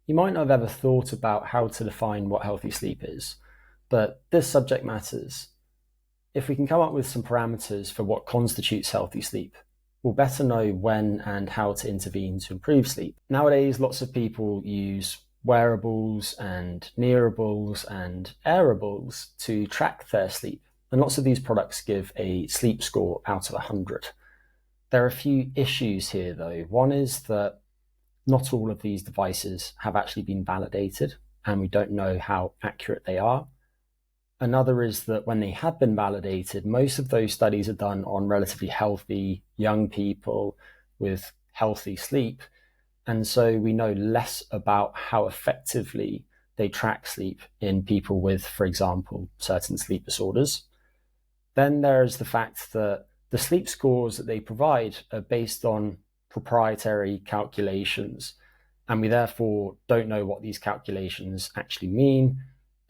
You might not have ever thought about how to define what healthy sleep is, but this subject matters. If we can come up with some parameters for what constitutes healthy sleep, we'll better know when and how to intervene to improve sleep. Nowadays, lots of people use wearables and nearables and airables to track their sleep, and lots of these products give a sleep score out of 100. There are a few issues here though. One is that not all of these devices have actually been validated, and we don't know how accurate they are. Another is that when they have been validated, most of those studies are done on relatively healthy young people with healthy sleep. And so we know less about how effectively they track sleep in people with, for example, certain sleep disorders. Then there's the fact that the sleep scores that they provide are based on proprietary calculations, and we therefore don't know what these calculations actually mean.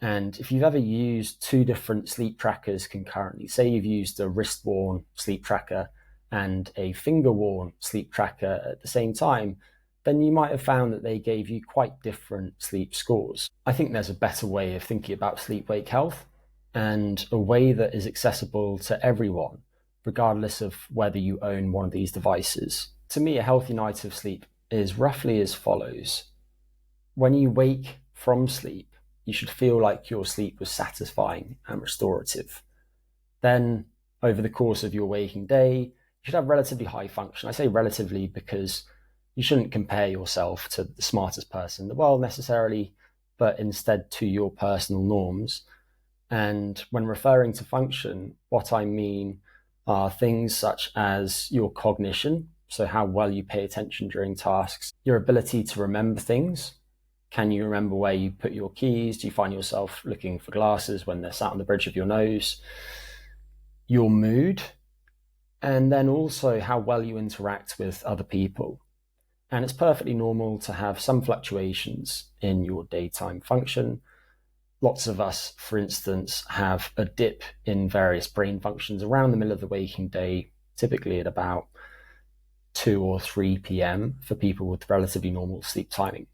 And if you've ever used two different sleep trackers concurrently, say you've used a wrist-worn sleep tracker and a finger-worn sleep tracker at the same time, then you might have found that they gave you quite different sleep scores. I think there's a better way of thinking about sleep-wake health, and a way that is accessible to everyone, regardless of whether you own one of these devices. To me, a healthy night of sleep is roughly as follows. When you wake from sleep, you should feel like your sleep was satisfying and restorative. Then, over the course of your waking day, you should have relatively high function. I say relatively because you shouldn't compare yourself to the smartest person in the world necessarily, but instead to your personal norms. And when referring to function, what I mean are things such as your cognition, so how well you pay attention during tasks, your ability to remember things. Can you remember where you put your keys? Do you find yourself looking for glasses when they're sat on the bridge of your nose? Your mood, and then also how well you interact with other people. And it's perfectly normal to have some fluctuations in your daytime function. Lots of us, for instance, have a dip in various brain functions around the middle of the waking day, typically at about 2 or 3 p.m. for people with relatively normal sleep timing.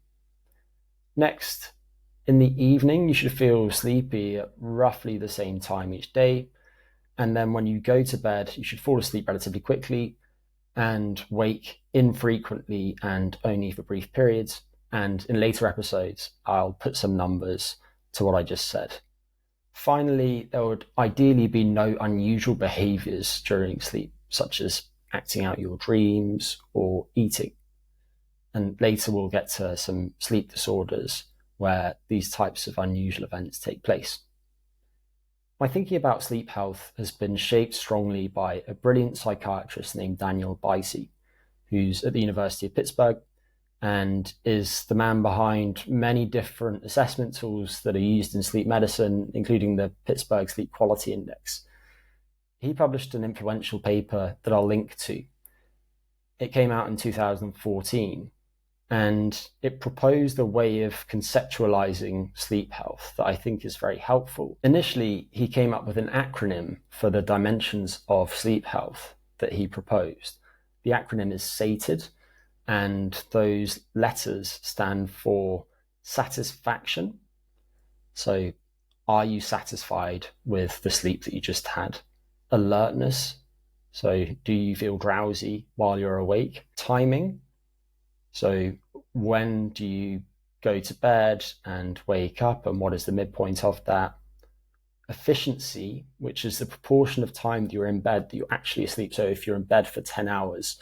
Next, in the evening, you should feel sleepy at roughly the same time each day. And then when you go to bed, you should fall asleep relatively quickly and wake infrequently and only for brief periods. And in later episodes, I'll put some numbers to what I just said. Finally, there would ideally be no unusual behaviors during sleep, such as acting out your dreams or eating. And later we'll get to some sleep disorders where these types of unusual events take place. My thinking about sleep health has been shaped strongly by a brilliant psychiatrist named Daniel Buysse, who's at the University of Pittsburgh and is the man behind many different assessment tools that are used in sleep medicine, including the Pittsburgh Sleep Quality Index. He published an influential paper that I'll link to. It came out in 2014, and it proposed a way of conceptualizing sleep health that I think is very helpful. Initially, he came up with an acronym for the dimensions of sleep health that he proposed. The acronym is SATED, and those letters stand for satisfaction. So, are you satisfied with the sleep that you just had? Alertness. So, do you feel drowsy while you're awake? Timing. So, when do you go to bed and wake up, and what is the midpoint of that? Efficiency, which is the proportion of time that you're in bed that you're actually asleep. So, if you're in bed for 10 hours,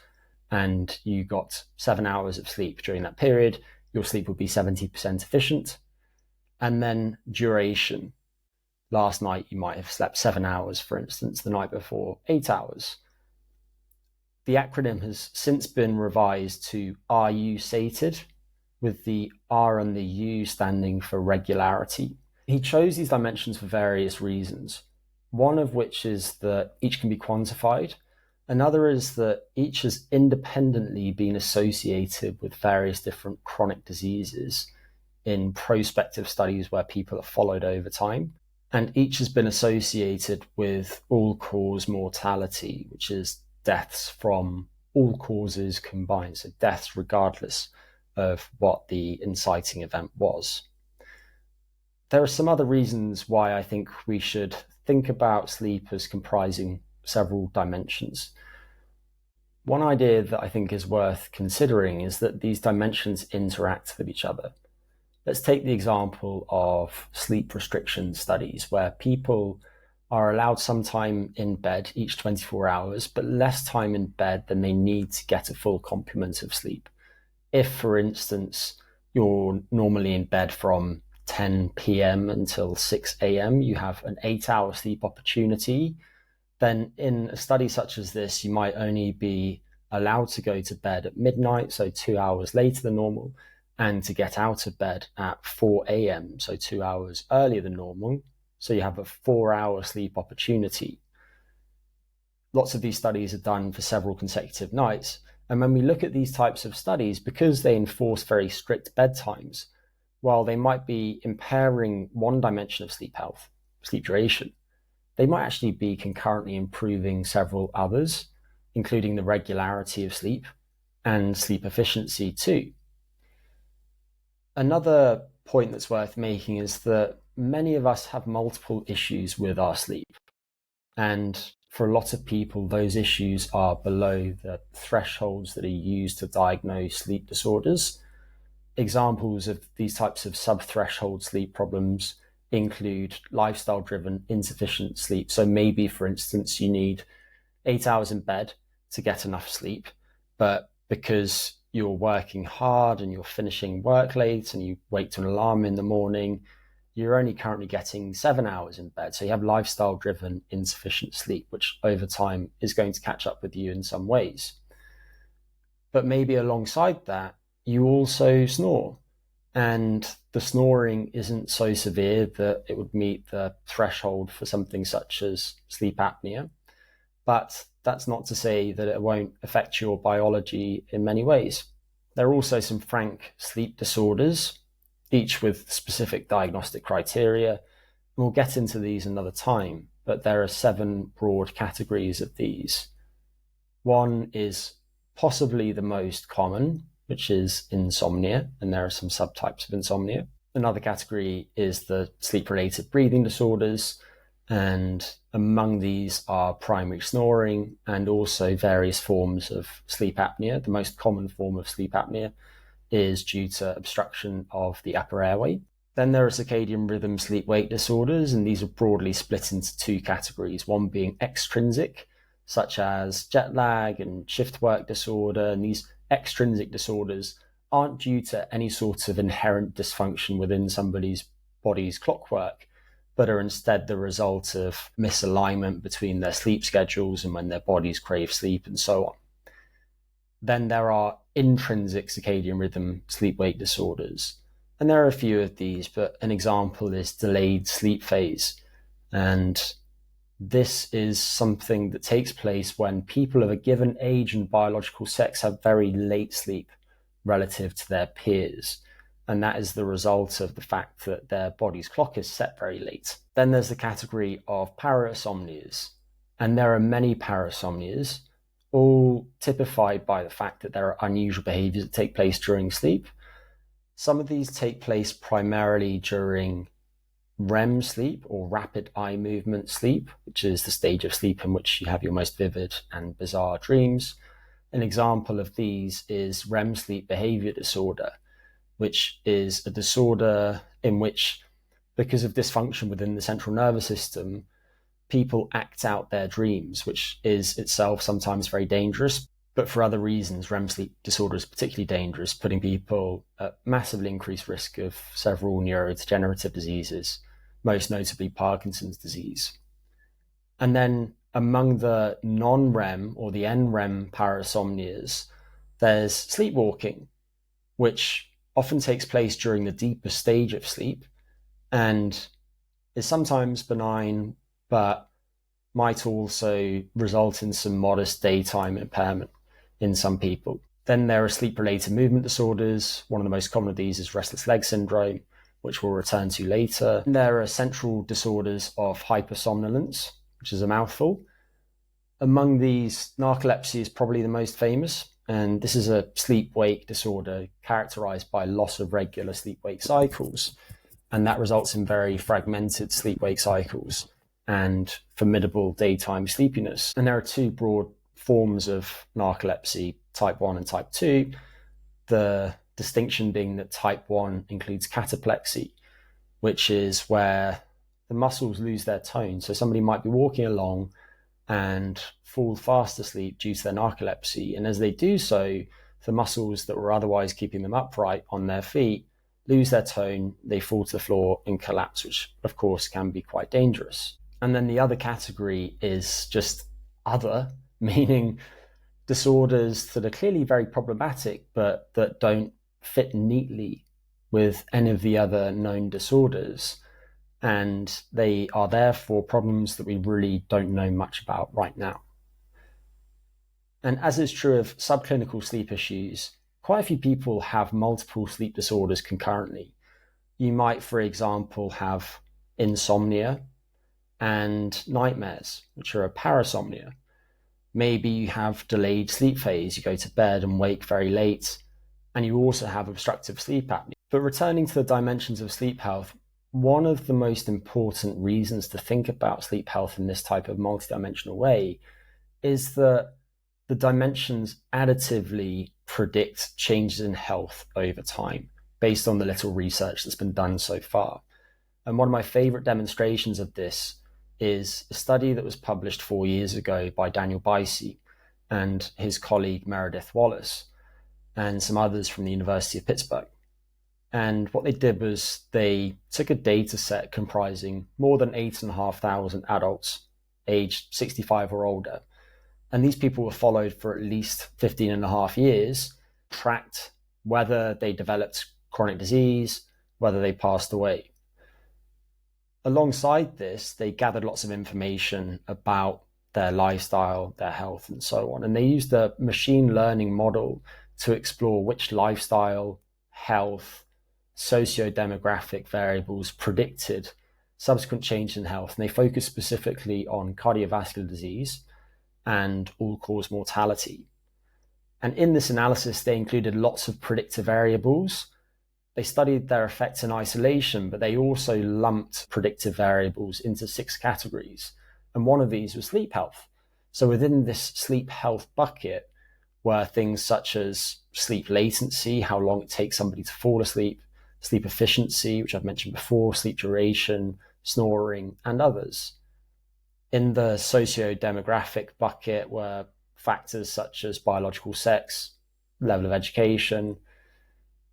and you got 7 hours of sleep during that period, your sleep would be 70% efficient. And then duration. Last night, you might have slept 7 hours, for instance, the night before, 8 hours. The acronym has since been revised to RuSATED, with the R and the U standing for regularity. He chose these dimensions for various reasons, one of which is that each can be quantified. Another is that each has independently been associated with various different chronic diseases in prospective studies where people are followed over time. And each has been associated with all-cause mortality, which is deaths from all causes combined, so deaths regardless of what the inciting event was. There are some other reasons why I think we should think about sleep as comprising several dimensions. One idea that I think is worth considering is that these dimensions interact with each other. Let's take the example of sleep restriction studies, where people are allowed some time in bed each 24 hours, but less time in bed than they need to get a full complement of sleep. If, for instance, you're normally in bed from 10 p.m. until 6 a.m., you have an 8-hour sleep opportunity, then in a study such as this, you might only be allowed to go to bed at midnight, so 2 hours later than normal, and to get out of bed at 4 a.m., so 2 hours earlier than normal. So you have a 4-hour sleep opportunity. Lots of these studies are done for several consecutive nights. And when we look at these types of studies, because they enforce very strict bedtimes, while they might be impairing one dimension of sleep health, sleep duration, they might actually be concurrently improving several others, including the regularity of sleep and sleep efficiency too. Another point that's worth making is that many of us have multiple issues with our sleep. And for a lot of people, those issues are below the thresholds that are used to diagnose sleep disorders. Examples of these types of sub-threshold sleep problems include lifestyle-driven insufficient sleep. So maybe, for instance, you need 8 hours in bed to get enough sleep, but because you're working hard and you're finishing work late and you wake to an alarm in the morning, you're only currently getting 7 hours in bed. So you have lifestyle-driven insufficient sleep, which over time is going to catch up with you in some ways. But maybe alongside that, you also snore. And the snoring isn't so severe that it would meet the threshold for something such as sleep apnea. But that's not to say that it won't affect your biology in many ways. There are also some frank sleep disorders, each with specific diagnostic criteria. We'll get into these another time, but there are 7 broad categories of these. One is possibly the most common, which is insomnia, and there are some subtypes of insomnia. Another category is the sleep-related breathing disorders, and among these are primary snoring and also various forms of sleep apnea. The most common form of sleep apnea is due to obstruction of the upper airway. Then there are circadian rhythm sleep-wake disorders, and these are broadly split into 2 categories, one being extrinsic, such as jet lag and shift work disorder, and these extrinsic disorders aren't due to any sort of inherent dysfunction within somebody's body's clockwork, but are instead the result of misalignment between their sleep schedules and when their bodies crave sleep and so on. Then there are intrinsic circadian rhythm sleep-wake disorders, and there are a few of these, but an example is delayed sleep phase. And this is something that takes place when people of a given age and biological sex have very late sleep relative to their peers. And that is the result of the fact that their body's clock is set very late. Then there's the category of parasomnias. And there are many parasomnias, all typified by the fact that there are unusual behaviors that take place during sleep. Some of these take place primarily during REM sleep, or rapid eye movement sleep, which is the stage of sleep in which you have your most vivid and bizarre dreams. An example of these is REM sleep behavior disorder, which is a disorder in which, because of dysfunction within the central nervous system, people act out their dreams, which is itself sometimes very dangerous. But for other reasons, REM sleep disorder is particularly dangerous, putting people at massively increased risk of several neurodegenerative diseases, most notably Parkinson's disease. And then among the non-REM or the NREM parasomnias, there's sleepwalking, which often takes place during the deeper stage of sleep and is sometimes benign, but might also result in some modest daytime impairment in some people. Then there are sleep-related movement disorders. One of the most common of these is restless leg syndrome, which we'll return to later. And there are central disorders of hypersomnolence, which is a mouthful. Among these, narcolepsy is probably the most famous. And this is a sleep-wake disorder characterized by loss of regular sleep-wake cycles. And that results in very fragmented sleep-wake cycles and formidable daytime sleepiness. And there are two broad forms of narcolepsy, type 1 and type 2. The distinction being that type 1 includes cataplexy, which is where the muscles lose their tone. So somebody might be walking along and fall fast asleep due to their narcolepsy. And as they do so, the muscles that were otherwise keeping them upright on their feet lose their tone, they fall to the floor and collapse, which of course can be quite dangerous. And then the other category is just other, meaning disorders that are clearly very problematic, but that don't fit neatly with any of the other known disorders. And they are therefore problems that we really don't know much about right now. And as is true of subclinical sleep issues, quite a few people have multiple sleep disorders concurrently. You might, for example, have insomnia and nightmares, which are a parasomnia. Maybe you have delayed sleep phase, you go to bed and wake very late, and you also have obstructive sleep apnea. But returning to the dimensions of sleep health, one of the most important reasons to think about sleep health in this type of multidimensional way is that the dimensions additively predict changes in health over time based on the little research that's been done so far. And one of my favorite demonstrations of this is a study that was published 4 years ago by Daniel Buysse and his colleague Meredith Wallace and some others from the University of Pittsburgh. And what they did was they took a data set comprising more than 8,500 adults aged 65 or older. And these people were followed for at least 15 and a half years, tracked whether they developed chronic disease, whether they passed away. Alongside this, they gathered lots of information about their lifestyle, their health, and so on. And they used a machine learning model to explore which lifestyle, health, socio-demographic variables predicted subsequent change in health. And they focused specifically on cardiovascular disease and all-cause mortality. And in this analysis, they included lots of predictor variables. They studied their effects in isolation, but they also lumped predictive variables into 6 categories. And one of these was sleep health. So within this sleep health bucket were things such as sleep latency, how long it takes somebody to fall asleep, sleep efficiency, which I've mentioned before, sleep duration, snoring, and others. In the socio-demographic bucket were factors such as biological sex, level of education.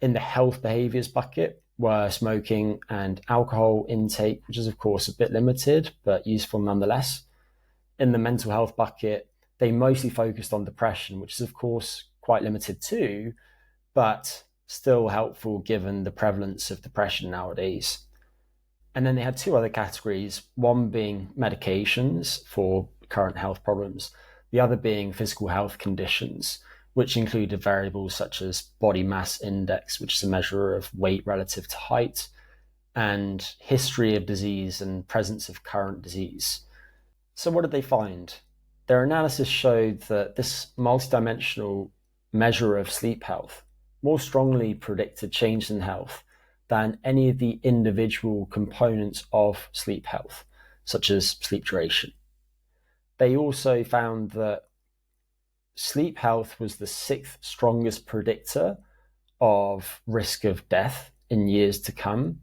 In the health behaviors bucket were smoking and alcohol intake, which is of course a bit limited, but useful nonetheless. In the mental health bucket, they mostly focused on depression, which is of course quite limited too, but still helpful given the prevalence of depression nowadays. And then they had 2 other categories, one being medications for current health problems, the other being physical health conditions, which included variables such as body mass index, which is a measure of weight relative to height, and history of disease and presence of current disease. So what did they find? Their analysis showed that this multidimensional measure of sleep health more strongly predicted change in health than any of the individual components of sleep health, such as sleep duration. They also found that sleep health was the 6th strongest predictor of risk of death in years to come,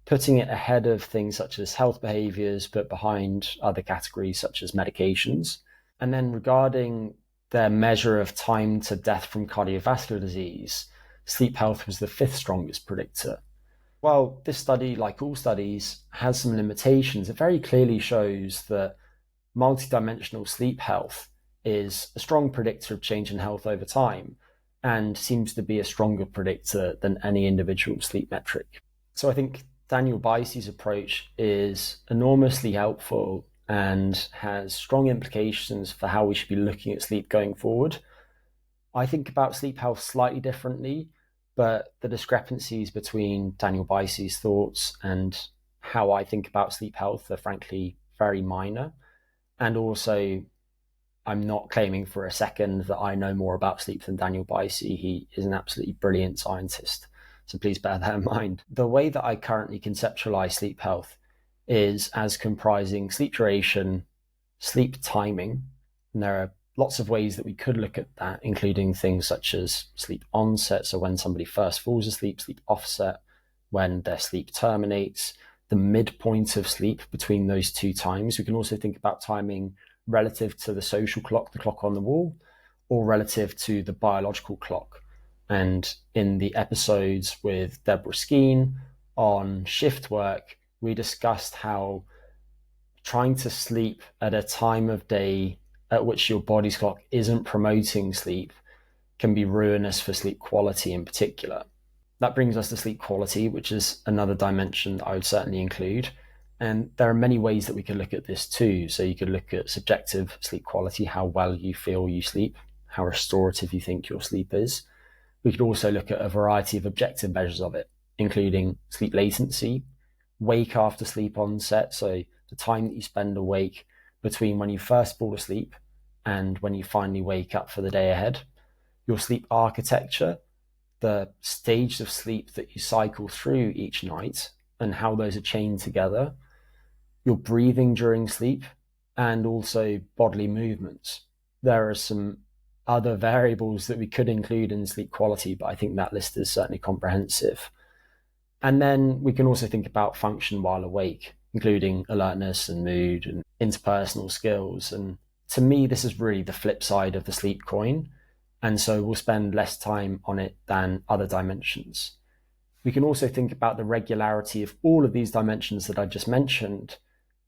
putting it ahead of things such as health behaviors, but behind other categories such as medications. And then regarding their measure of time to death from cardiovascular disease, sleep health was the 5th strongest predictor. While this study, like all studies, has some limitations, it very clearly shows that multidimensional sleep health is a strong predictor of change in health over time and seems to be a stronger predictor than any individual sleep metric. So I think Daniel Buysse's approach is enormously helpful and has strong implications for how we should be looking at sleep going forward. I think about sleep health slightly differently, but the discrepancies between Daniel Buysse's thoughts and how I think about sleep health are frankly very minor. And also, I'm not claiming for a second that I know more about sleep than Daniel Buysse. He is an absolutely brilliant scientist. So please bear that in mind. The way that I currently conceptualize sleep health is as comprising sleep duration, sleep timing, and there are lots of ways that we could look at that, including things such as sleep onset, so when somebody first falls asleep, sleep offset, when their sleep terminates, the midpoint of sleep between those two times. We can also think about timing relative to the social clock, the clock on the wall, or relative to the biological clock. And in the episodes with Deborah Skeen on shift work, we discussed how trying to sleep at a time of day at which your body's clock isn't promoting sleep can be ruinous for sleep quality in particular. That brings us to sleep quality, which is another dimension that I would certainly include. And there are many ways that we could look at this too. So you could look at subjective sleep quality, how well you feel you sleep, how restorative you think your sleep is. We could also look at a variety of objective measures of it, including sleep latency, wake after sleep onset, so the time that you spend awake between when you first fall asleep and when you finally wake up for the day ahead, your sleep architecture, the stages of sleep that you cycle through each night and how those are chained together, your breathing during sleep, and also bodily movements. There are some other variables that we could include in sleep quality, but I think that list is certainly comprehensive. And then we can also think about function while awake, including alertness and mood and interpersonal skills. And to me, this is really the flip side of the sleep coin. And so we'll spend less time on it than other dimensions. We can also think about the regularity of all of these dimensions that I just mentioned,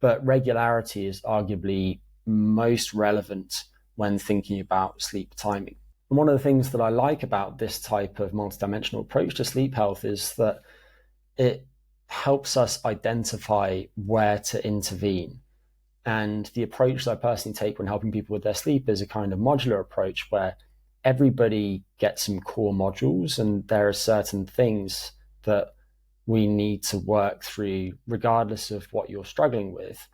but regularity is arguably most relevant when thinking about sleep timing. And one of the things that I like about this type of multidimensional approach to sleep health is that it helps us identify where to intervene. And the approach that I personally take when helping people with their sleep is a kind of modular approach where everybody gets some core modules and there are certain things that we need to work through regardless of what you're struggling with.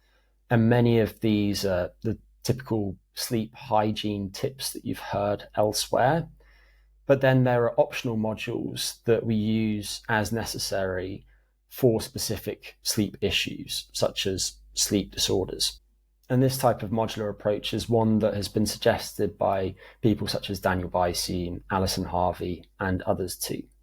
And many of these are the typical sleep hygiene tips that you've heard elsewhere. But then there are optional modules that we use as necessary for specific sleep issues, such as sleep disorders. And this type of modular approach is one that has been suggested by people such as Daniel Buysse and Alison Harvey and others too.